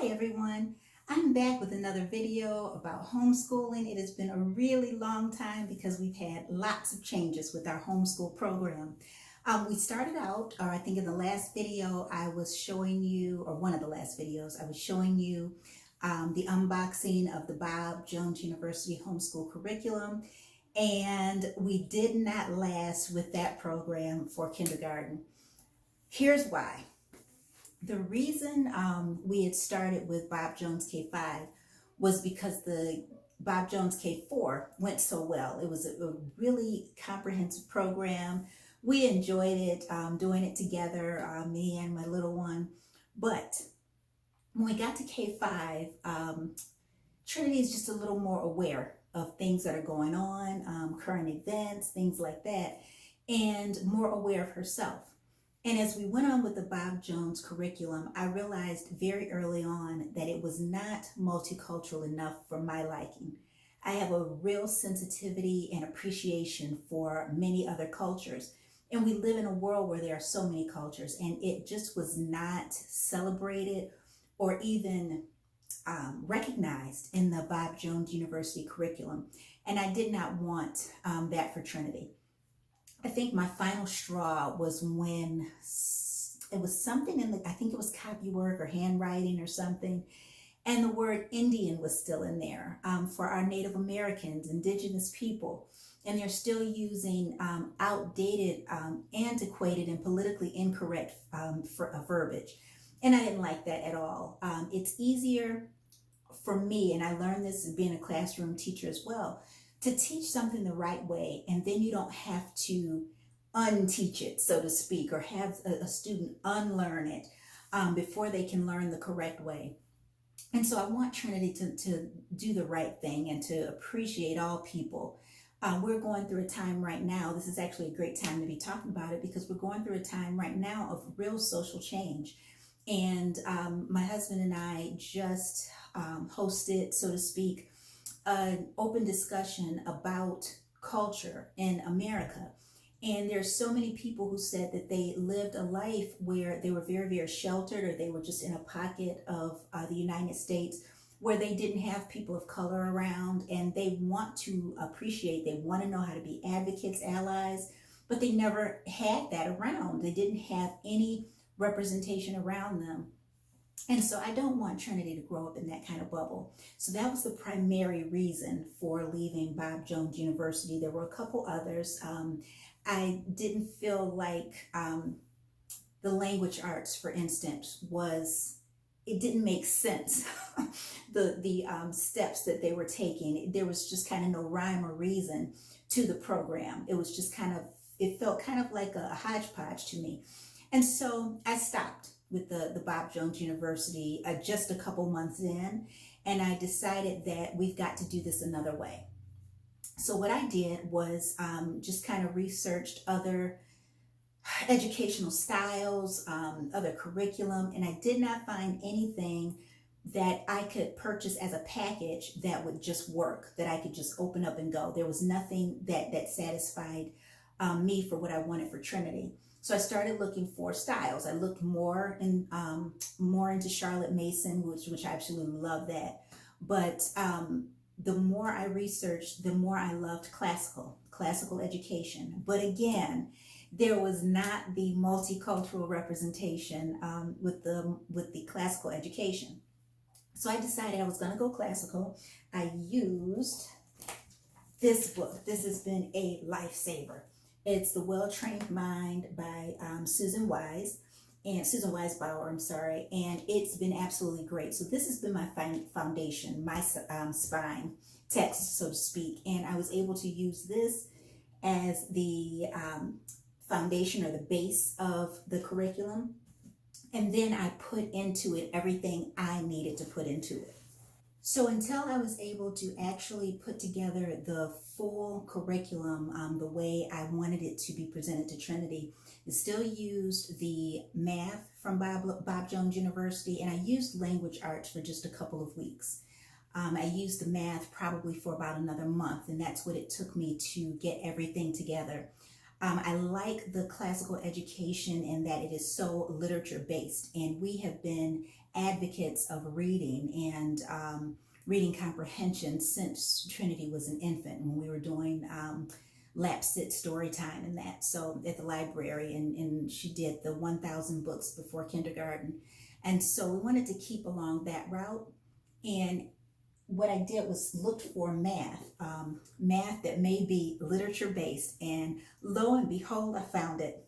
Everyone, I'm back with another video about homeschooling. It has been a really long time because we've had lots of changes with our homeschool program. We started out, or I think in the last video I was showing you, or one of the last videos, I was showing you the unboxing of the Bob Jones University homeschool curriculum, and we did not last with that program for kindergarten. Here's why. The reason we had started with Bob Jones K5 was because the Bob Jones K4 went so well. It was a really comprehensive program. We enjoyed it, doing it together, me and my little one. But when we got to K5, Trinity is just a little more aware of things that are going on, current events, things like that, and more aware of herself. And as we went on with the Bob Jones curriculum, I realized very early on that it was not multicultural enough for my liking. I have a real sensitivity and appreciation for many other cultures. And we live in a world where there are so many cultures, and it just was not celebrated or even recognized in the Bob Jones University curriculum. And I did not want that for Trinity. I think my final straw was when it was something in I think it was copywork or handwriting or something, and the word Indian was still in there for our Native Americans, indigenous people, and they're still using outdated, antiquated, and politically incorrect verbiage, and I didn't like that at all. It's easier for me, and I learned this being a classroom teacher as well, to teach something the right way, and then you don't have to unteach it, so to speak, or have a student unlearn it before they can learn the correct way. And so I want Trinity to do the right thing and to appreciate all people. We're going through a time right now, this is actually a great time to be talking about it, because we're going through a time right now of real social change. And my husband and I just hosted, so to speak, an open discussion about culture in America. And there's so many people who said that they lived a life where they were very, very sheltered, or they were just in a pocket of the United States where they didn't have people of color around, and they want to appreciate, they want to know how to be advocates, allies, but they never had that around. They didn't have any representation around them. And so I don't want Trinity to grow up in that kind of bubble. So that was the primary reason for leaving Bob Jones University. There were a couple others. I didn't feel like the language arts, for instance, it didn't make sense. the steps that they were taking, there was just kind of no rhyme or reason to the program. It was just it felt kind of like a hodgepodge to me. And so I stopped with the Bob Jones University just a couple months in, and I decided that we've got to do this another way. So what I did was just kind of researched other educational styles, other curriculum, and I did not find anything that I could purchase as a package that would just work, that I could just open up and go. There was nothing that satisfied me for what I wanted for Trinity. So I started looking for styles. I looked more into Charlotte Mason, which I absolutely love that. But the more I researched, the more I loved classical education. But again, there was not the multicultural representation with the classical education. So I decided I was going to go classical. I used this book. This has been a lifesaver. It's The Well-Trained Mind by Susan Wise Bauer, and it's been absolutely great. So this has been my foundation, my spine text, so to speak, and I was able to use this as the foundation or the base of the curriculum, and then I put into it everything I needed to put into it. So until I was able to actually put together the full curriculum the way I wanted it to be presented to Trinity, I still used the math from Bob Jones University, and I used language arts for just a couple of weeks. I used the math probably for about another month, and that's what it took me to get everything together. I like the classical education in that it is so literature based, and we have been advocates of reading and reading comprehension since Trinity was an infant when we were doing lap sit story time and that. So at the library, and she did the 1,000 books before kindergarten. And so we wanted to keep along that route. And what I did was looked for math that may be literature based, and lo and behold, I found it.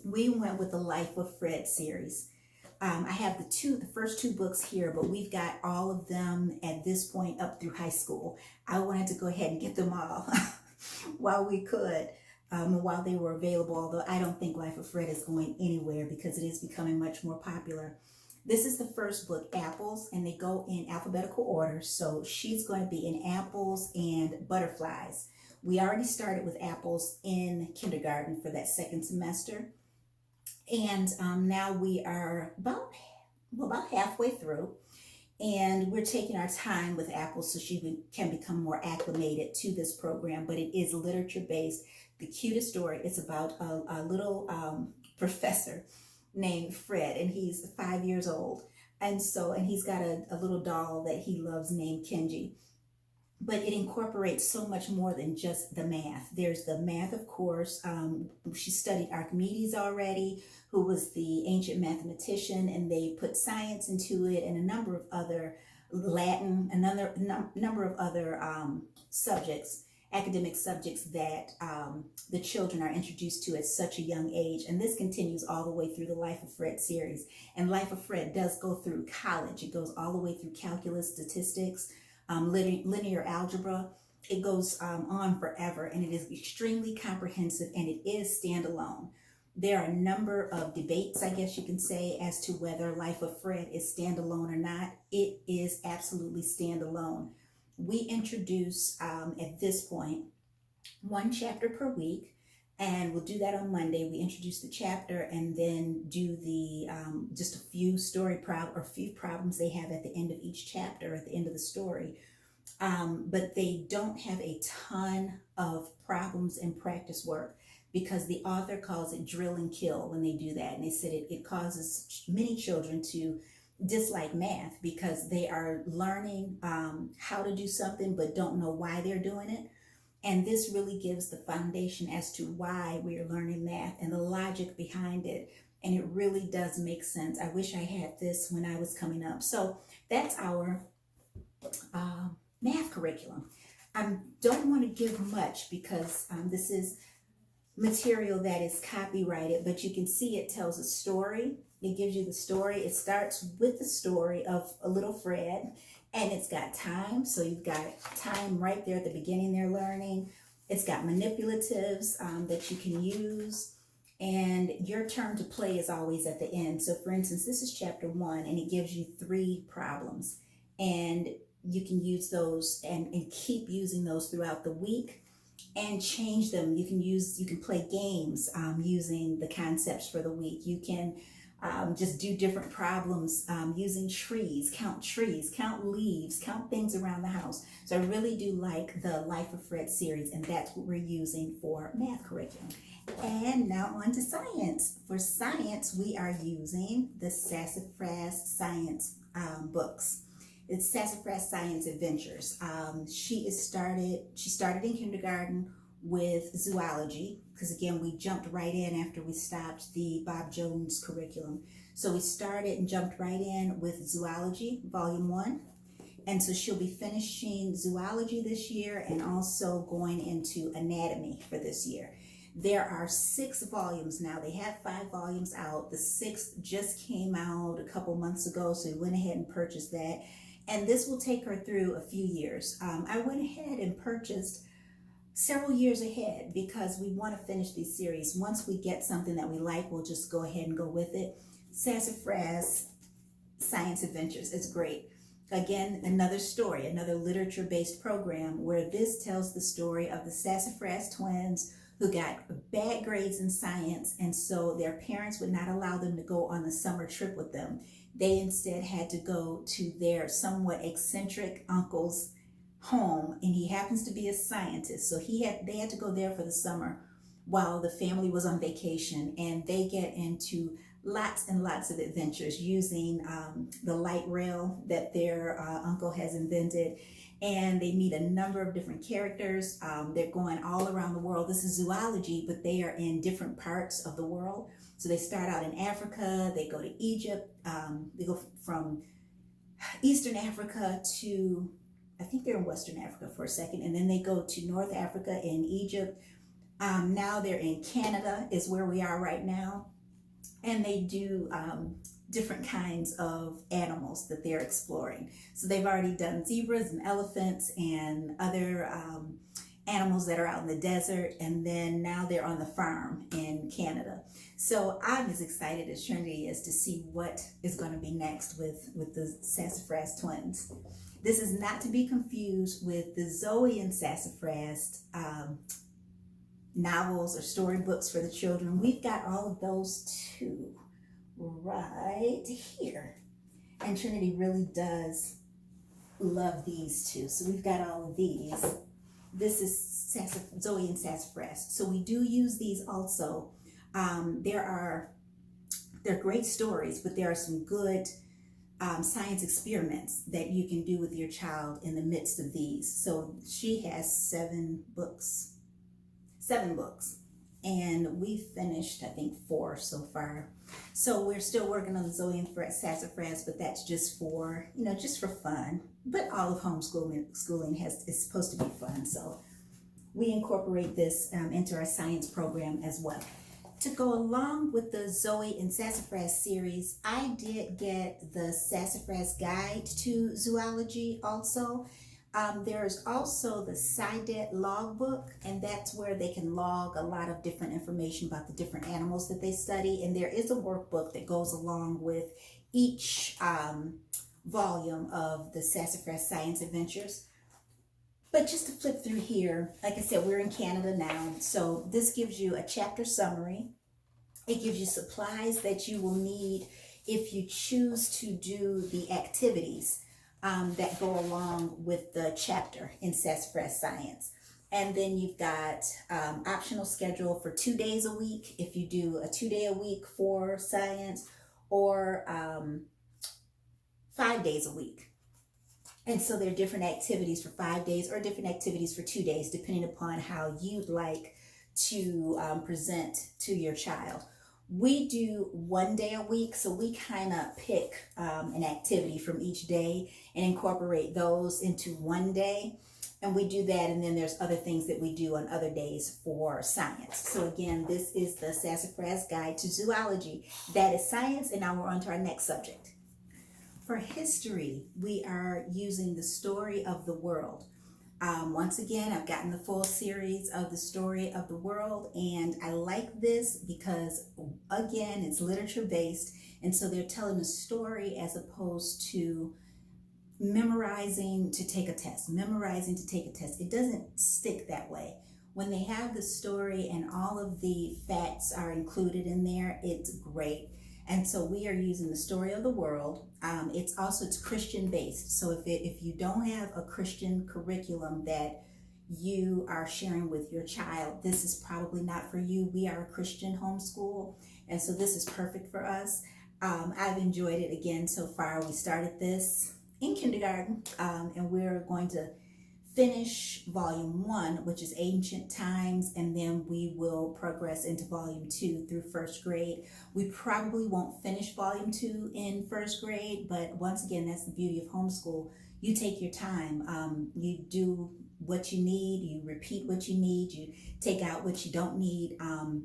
We went with the Life of Fred series. I have the first two books here, but we've got all of them at this point up through high school. I wanted to go ahead and get them all while we could, while they were available, although I don't think Life of Fred is going anywhere because it is becoming much more popular. This is the first book, Apples, and they go in alphabetical order. So she's going to be in apples and butterflies. We already started with apples in kindergarten for that second semester. And now we are about halfway through. And we're taking our time with apples so she can become more acclimated to this program. But it is literature based. The cutest story, it's about a little professor named Fred, and he's 5 years old, and he's got a little doll that he loves named Kenji. But it incorporates so much more than just the math. There's the math, of course. She studied Archimedes already, who was the ancient mathematician, and they put science into it and a number of other Latin, another number of other subjects, academic subjects that the children are introduced to at such a young age. And this continues all the way through the Life of Fred series. And Life of Fred does go through college. It goes all the way through calculus, statistics, linear algebra. It goes on forever, and it is extremely comprehensive, and it is standalone. There are a number of debates, I guess you can say, as to whether Life of Fred is standalone or not. It is absolutely standalone. We introduce, at this point, one chapter per week, and we'll do that on Monday. We introduce the chapter and then do the just a few few problems they have at the end of each chapter, at the end of the story. But they don't have a ton of problems and practice work, because the author calls it drill and kill when they do that. And they said it causes many children to dislike math because they are learning how to do something but don't know why they're doing it. And this really gives the foundation as to why we are learning math and the logic behind it. And it really does make sense. I wish I had this when I was coming up. So that's our math curriculum. I don't want to give much because this is material that is copyrighted, but you can see it tells a story. It gives you the story. It starts with the story of a little Fred, and it's got time. So you've got time right there at the beginning they're learning. It's got manipulatives that you can use, and your turn to play is always at the end. So for instance, this is chapter 1, and it gives you 3 problems, and you can use those and keep using those throughout the week and change them. You can play games using the concepts for the week. You can just do different problems using trees, count leaves, count things around the house. So I really do like the Life of Fred series, and that's what we're using for math curriculum. And now on to science. For science, we are using the Sassafras Science books. It's Sassafras Science Adventures. She started in kindergarten with zoology, because again, we jumped right in after we stopped the Bob Jones curriculum. So we started and jumped right in with zoology, volume 1. And so she'll be finishing zoology this year and also going into anatomy for this year. There are 6 volumes now. They have 5 volumes out. The 6th just came out a couple months ago, so we went ahead and purchased that. And this will take her through a few years. I went ahead and purchased several years ahead because we want to finish these series. Once we get something that we like, we'll just go ahead and go with it. Sassafras Science Adventures is great. Again, another story, another literature-based program where this tells the story of the Sassafras twins who got bad grades in science, and so their parents would not allow them to go on the summer trip with them. They instead had to go to their somewhat eccentric uncle's home, and he happens to be a scientist. So they had to go there for the summer while the family was on vacation, and they get into lots and lots of adventures using the light rail that their uncle has invented. And they meet a number of different characters. They're going all around the world. This is zoology, but they are in different parts of the world. So they start out in Africa, they go to Egypt, they go from Eastern Africa to, I think they're in Western Africa for a second, and then they go to North Africa in Egypt. Now they're in Canada is where we are right now. And they do different kinds of animals that they're exploring. So they've already done zebras and elephants and other animals that are out in the desert, and then now they're on the farm in Canada. So I'm as excited as Trinity is to see what is going to be next with the Sassafras twins. This is not to be confused with the Zoe and Sassafras novels or storybooks for the children. We've got all of those too right here. And Trinity really does love these two. So we've got all of these. This is Zoe and Sassafras. So we do use these also. They're great stories, but there are some good science experiments that you can do with your child in the midst of these. So she has 7 books, and we finished, I think, 4 so far. So we're still working on the Zoe and Sassafras, but that's just for, just for fun. But all of schooling is supposed to be fun. So we incorporate this into our science program as well. To go along with the Zoe and Sassafras series, I did get the Sassafras Guide to Zoology also. There's also the SciDet logbook, and that's where they can log a lot of different information about the different animals that they study. And there is a workbook that goes along with each volume of the Sassafras Science Adventures. But just to flip through here, like I said, we're in Canada now. So this gives you a chapter summary. It gives you supplies that you will need if you choose to do the activities that go along with the chapter in Sassafras Science. And then you've got optional schedule for 2 days a week if you do a 2-day a week for science, or 5 days a week. And so there are different activities for 5 days or different activities for 2 days, depending upon how you'd like to present to your child. We do 1 day a week, so we kind of pick an activity from each day and incorporate those into 1 day. And we do that, and then there's other things that we do on other days for science. So again, this is the Sassafras Guide to Zoology. That is science, and now we're on to our next subject. For history, we are using the Story of the World. Once again, I've gotten the full series of the Story of the World, and I like this because, again, it's literature based, and so they're telling a story as opposed to memorizing to take a test. It doesn't stick that way. When they have the story and all of the facts are included in there, it's great. And so we are using the Story of the World. It's Christian based. So if you don't have a Christian curriculum that you are sharing with your child, this is probably not for you. We are a Christian homeschool, and so this is perfect for us. I've enjoyed it again so far. We started this in kindergarten, and we're going to finish volume 1, which is ancient times, and then we will progress into volume 2 through 1st grade. We probably won't finish volume 2 in 1st grade, but once again, that's the beauty of homeschool. You take your time. You do what you need, you repeat what you need, you take out what you don't need,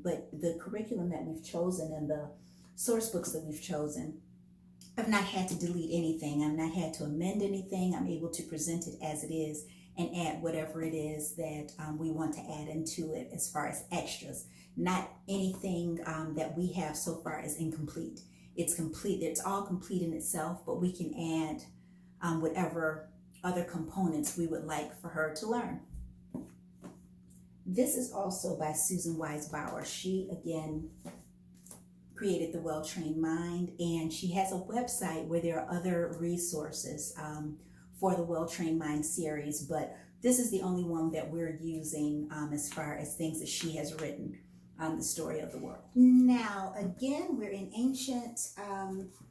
but the curriculum that we've chosen and the source books that we've chosen, I've not had to delete anything. I've not had to amend anything. I'm able to present it as it is and add whatever it is that we want to add into it as far as extras. Not anything that we have so far is incomplete. It's complete. It's all complete in itself, but we can add whatever other components we would like for her to learn. This is also by Susan Wise Bauer. She, again, created The Well-Trained Mind, and she has a website where there are other resources for the Well-Trained Mind series, but this is the only one that we're using as far as things that she has written. the story of the world. Now, again, we're in ancient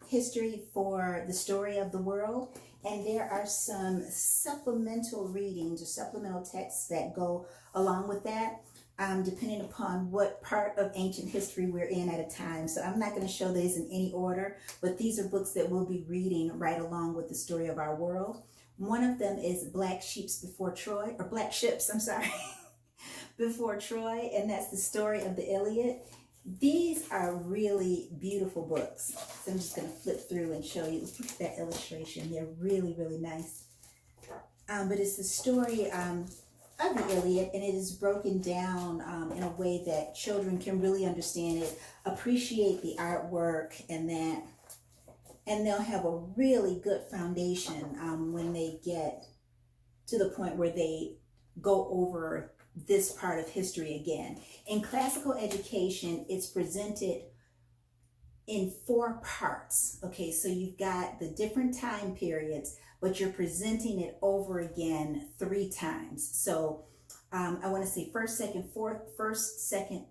history for the story of the world, and there are some supplemental readings or supplemental texts that go along with that, depending upon what part of ancient history we're in at a time. So I'm not going to show these in any order, but these are books that we'll be reading right along with the story of our world. One of them is Black Ships Before Troy, or Black Ships, I'm sorry, Before Troy, and that's the story of the Iliad. These are really beautiful books. So I'm just going to flip through and show you. Look at that illustration. They're really, really nice. But it's the story of the Iliad, and it is broken down in a way that children can really understand it, appreciate the artwork, and they'll have a really good foundation when they get to the point where they go over this part of history again. In classical education, it's presented in 4 parts. Okay, so you've got the different time periods, but you're presenting it over again 3 times. So I want to say first, second,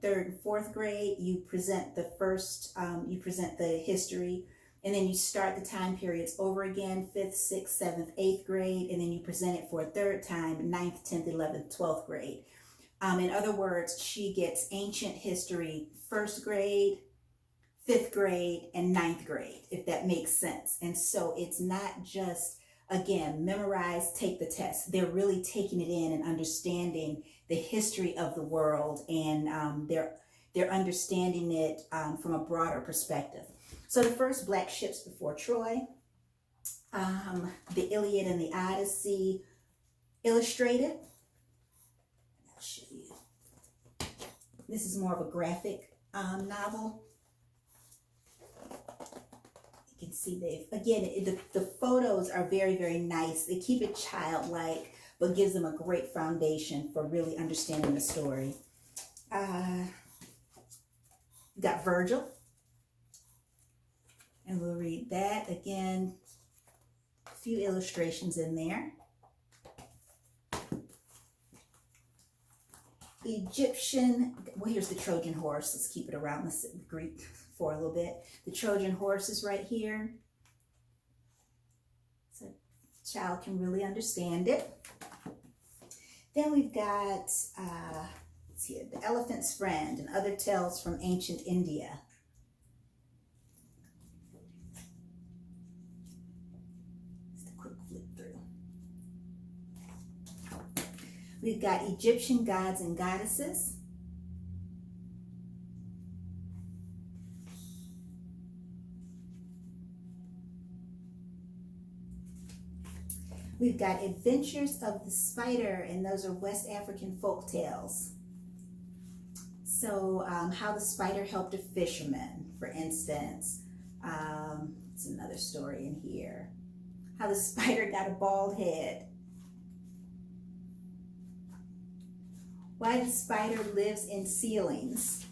third, and fourth grade, you present the first, you present the history, and then you start the time periods over again, 5th, 6th, 7th, 8th grade, and then you present it for a 3rd time, 9th, 10th, 11th, 12th grade. In other words, she gets ancient history 1st grade, 5th grade, and 9th grade, if that makes sense. And so it's not just, again, memorize, take the test. They're really taking it in and understanding the history of the world, and they're understanding it from a broader perspective. So the first, Black Ships Before Troy, the Iliad and the Odyssey illustrated. I'll show you. This is more of a graphic novel. You can see the photos are very, very nice. They keep it childlike, but gives them a great foundation for really understanding the story. Got Virgil. And we'll read that again. A few illustrations in there. Egyptian, well, here's the Trojan horse. Let's keep it around the Greek for a little bit. The Trojan horse is right here. So the child can really understand it. Then we've got, let's see, The Elephant's Friend and Other Tales from Ancient India. We've got Egyptian Gods and Goddesses. We've got Adventures of the Spider, and those are West African folk tales. So how the spider helped a fisherman, for instance. It's another story in here. How the spider got a bald head. Why the spider lives in ceilings.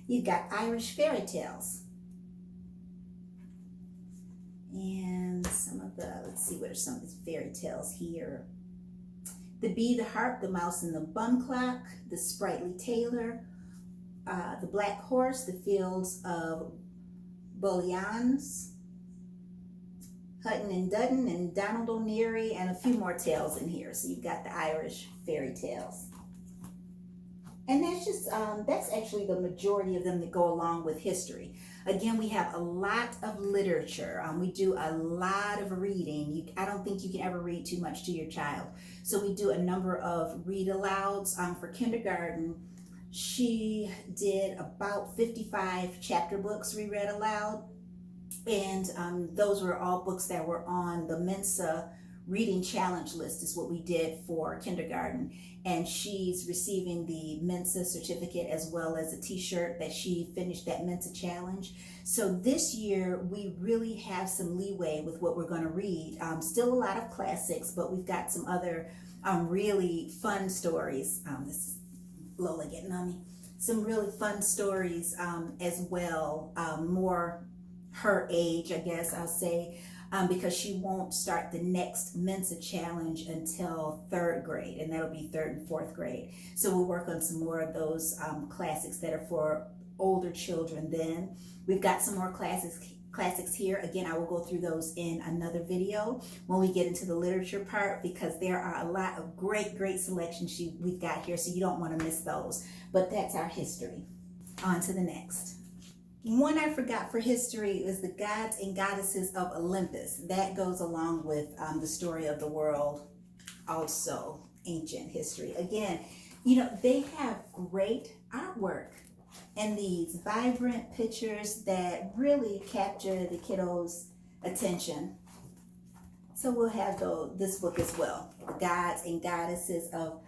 You've got Irish fairy tales. And some of the, let's see, what are some of these fairy tales here? The Bee, the Harp, the Mouse and the Bun Clock, the Sprightly Tailor, the Black Horse, the Fields of Bolians, Hutton and Dutton, and Donald O'Neary, and a few more tales in here. So you've got the Irish fairy tales. And that's just, that's actually the majority of them that go along with history. Again, we have a lot of literature. We do a lot of reading. I don't think you can ever read too much to your child. So we do a number of read alouds. For kindergarten, she did about 55 chapter books we read aloud. And those were all books that were on the Mensa reading challenge list is what we did for kindergarten. And she's receiving the Mensa certificate as well as a t-shirt that she finished that Mensa challenge. So this year we really have some leeway with what we're going to read. Still a lot of classics, but we've got some other really fun stories. This is Lola getting on me. Some really fun stories as well, more her age, I guess I'll say. because she won't start the next Mensa challenge until 3rd grade, and that'll be 3rd and 4th grade. So we'll work on some more of those classics that are for older children then. We've got some more classics here. Again, I will go through those in another video when we get into the literature part, because there are a lot of great selections we've got here, so you don't want to miss those. But that's our history. On to the next. One I forgot for history is the gods and goddesses of Olympus. That goes along with the story of the world, also ancient history. Again, you know, they have great artwork and these vibrant pictures that really capture the kiddos' attention. So we'll have this book as well, The Gods and Goddesses of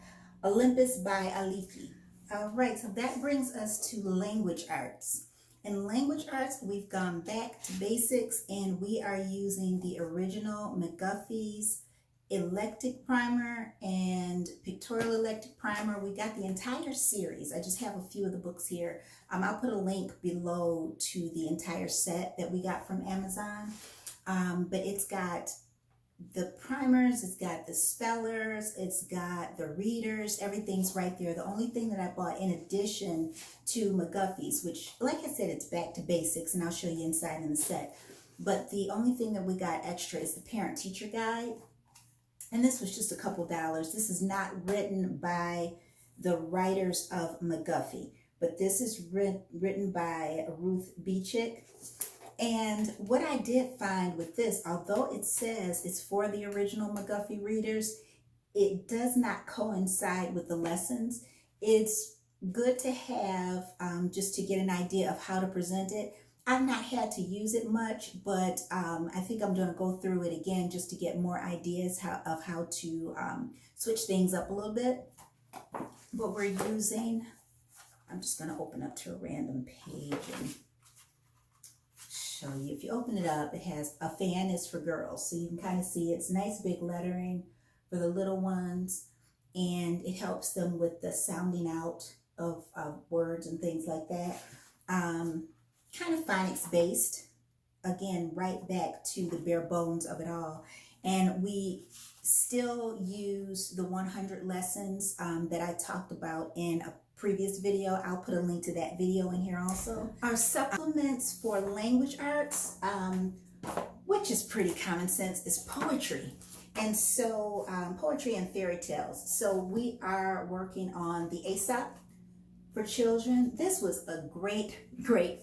Olympus by Aliki. All right, so that brings us to language arts. In language arts, we've gone back to basics, and we are using the original McGuffeys Eclectic Primer and Pictorial Eclectic Primer. We got the entire series. I just have a few of the books here. I'll put a link below to the entire set that we got from Amazon. But it's got the primers, it's got the spellers, it's got the readers, everything's right there. The only thing that I bought in addition to McGuffeys, which, like I said, it's back to basics, and I'll show you inside in the set. But the only thing that we got extra is the parent-teacher guide. And this was just a couple dollars. This is not written by the writers of McGuffey, but this is written by Ruth Beachick. And what I did find with this, although it says it's for the original McGuffey readers, it does not coincide with the lessons. It's good to have just to get an idea of how to present it. I've not had to use it much, but I think I'm going to go through it again just to get more ideas of how to switch things up a little bit. But we're using, I'm just going to open up to a random page and show you. If you open it up, it has a fan is for girls, so you can kind of see it's nice big lettering for the little ones, and it helps them with the sounding out of words and things like that. Kind of phonics based, again, right back to the bare bones of it all. And we still use the 100 lessons that I talked about in a previous video. I'll put a link to that video in here also. Our supplements for language arts, which is pretty common sense, is poetry. And so poetry and fairy tales. So we are working on the Aesop for children. This was a great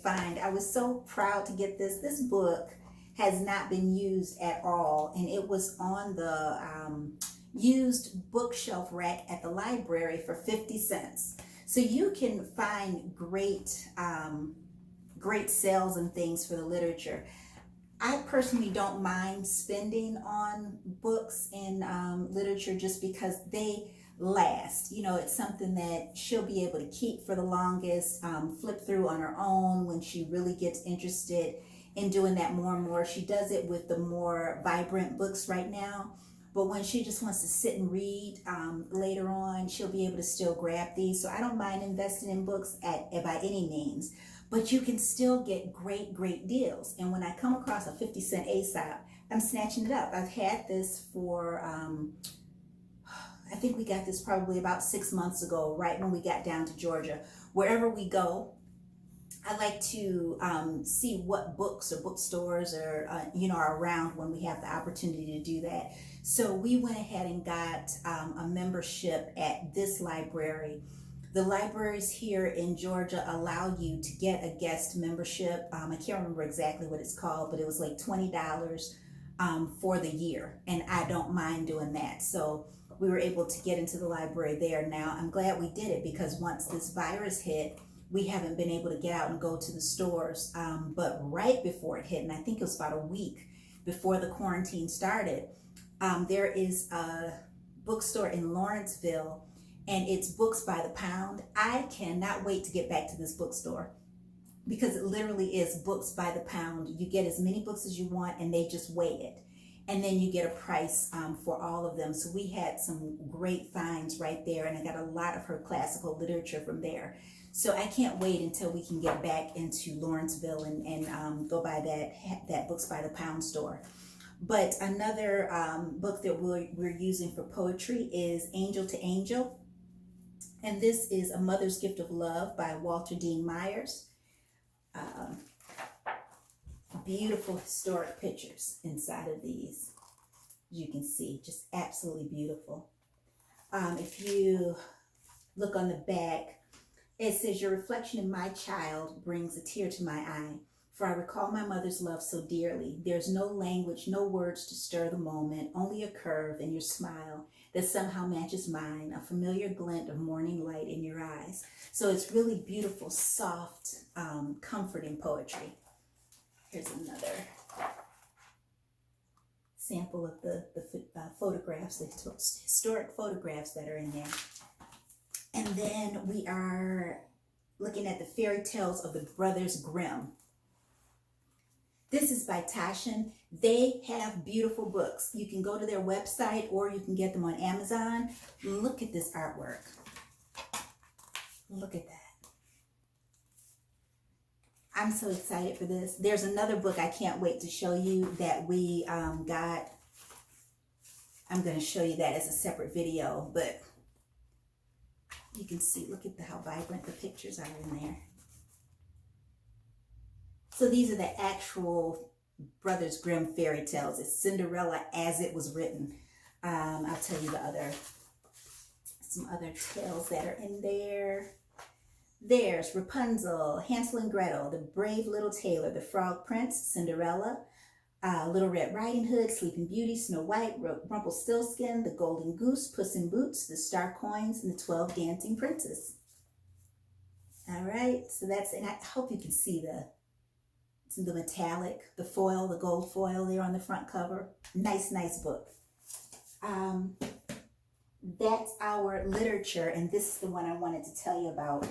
find. I was so proud to get this. This book has not been used at all, and it was on the used bookshelf rack at the library for 50 cents. So you can find great sales and things for the literature. I personally don't mind spending on books and literature just because they last. You know, it's something that she'll be able to keep for the longest, flip through on her own when she really gets interested in doing that more and more. She does it with the more vibrant books right now, but when she just wants to sit and read later on, she'll be able to still grab these. So I don't mind investing in books by any means, but you can still get great deals. And when I come across a 50-cent Aesop, I'm snatching it up. I've had this for I think we got this probably about 6 months ago, right when we got down to Georgia. Wherever we go, I like to see what books or bookstores are, are around when we have the opportunity to do that. So we went ahead and got a membership at this library. The libraries here in Georgia allow you to get a guest membership. I can't remember exactly what it's called, but it was like $20 for the year, and I don't mind doing that. So we were able to get into the library there. Now, I'm glad we did it because once this virus hit, we haven't been able to get out and go to the stores. But right before it hit, and I think it was about a week before the quarantine started, there is a bookstore in Lawrenceville, and it's books by the pound. I cannot wait to get back to this bookstore because it literally is books by the pound. You get as many books as you want, and they just weigh it. And then you get a price for all of them. So we had some great finds right there, and I got a lot of her classical literature from there. So I can't wait until we can get back into Lawrenceville and go by that Books by the Pound store. But another book that we're using for poetry is Angel to Angel. And this is A Mother's Gift of Love by Walter Dean Myers. Beautiful historic pictures inside of these. As you can see, just absolutely beautiful. If you look on the back, it says, your reflection in my child brings a tear to my eye. For I recall my mother's love so dearly. There's no language, no words to stir the moment, only a curve in your smile that somehow matches mine, a familiar glint of morning light in your eyes. So it's really beautiful, soft, comforting poetry. Here's another sample of the photographs, the historic photographs that are in there. And then we are looking at the fairy tales of the Brothers Grimm. This is by Taschen. They have beautiful books. You can go to their website or you can get them on Amazon. Look at this artwork. Look at that. I'm so excited for this. There's another book I can't wait to show you that we got. I'm going to show you that as a separate video, but you can see, look at how vibrant the pictures are in there. So these are the actual Brothers Grimm fairy tales. It's Cinderella as it was written. I'll tell you some other tales that are in there. There's Rapunzel, Hansel and Gretel, The Brave Little Tailor, The Frog Prince, Cinderella, Little Red Riding Hood, Sleeping Beauty, Snow White, Rumpelstiltskin, The Golden Goose, Puss in Boots, The Star Coins, and The 12 Dancing Princes. All right, so that's, and I hope you can see the metallic, the foil, the gold foil there on the front cover. Nice, nice book. That's our literature, and this is the one I wanted to tell you about.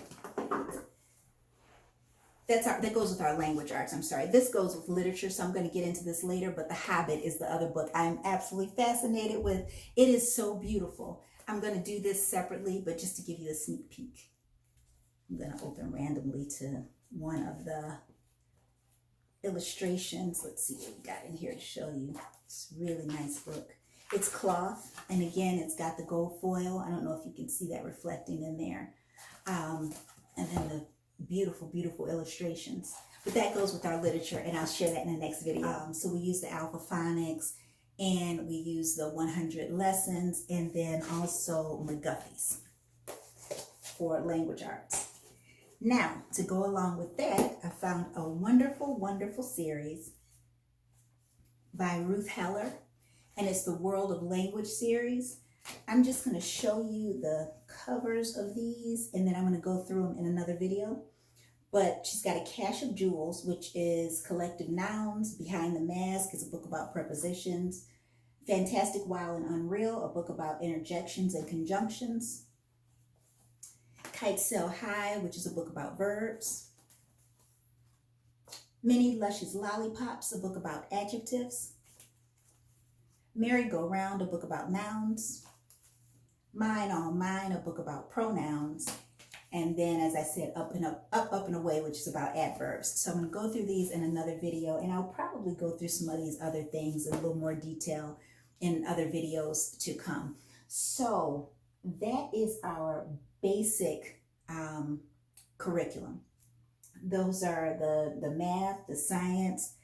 That goes with our language arts. I'm sorry. This goes with literature, so I'm going to get into this later, but The Hobbit is the other book I'm absolutely fascinated with. It is so beautiful. I'm going to do this separately, but just to give you a sneak peek, I'm going to open randomly to one of the illustrations. Let's see what we got in here to show you. It's a really nice book. It's cloth, and again, it's got the gold foil. I don't know if you can see that reflecting in there. And then the beautiful, beautiful illustrations. But that goes with our literature, and I'll share that in the next video. So we use the alpha phonics, and we use the 100 lessons, and then also McGuffeys for language arts. Now, to go along with that, I found a wonderful, wonderful series by Ruth Heller, and it's the World of Language series. I'm just going to show you the covers of these, and then I'm going to go through them in another video. But she's got A Cache of Jewels, which is collective nouns. Behind the Mask is a book about prepositions. Fantastic, Wild, and Unreal, a book about interjections and conjunctions. Kite Sail High, which is a book about verbs. Many Luscious Lollipops, a book about adjectives. Merry Go Round, a book about nouns. Mine All Mine, a book about pronouns. And then, as I said, Up and Away, which is about adverbs. So I'm going to go through these in another video, and I'll probably go through some of these other things in a little more detail in other videos to come. So that is our basic curriculum. Those are the math, the science,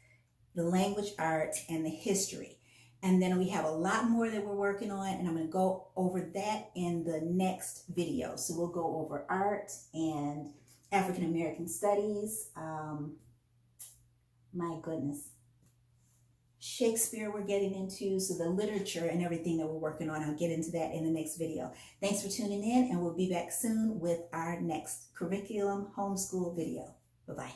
the language arts, and the history. And then we have a lot more that we're working on, and I'm going to go over that in the next video. So we'll go over art and African American studies. My goodness. Shakespeare we're getting into, so the literature and everything that we're working on, I'll get into that in the next video. Thanks for tuning in, and we'll be back soon with our next curriculum homeschool video. Bye-bye.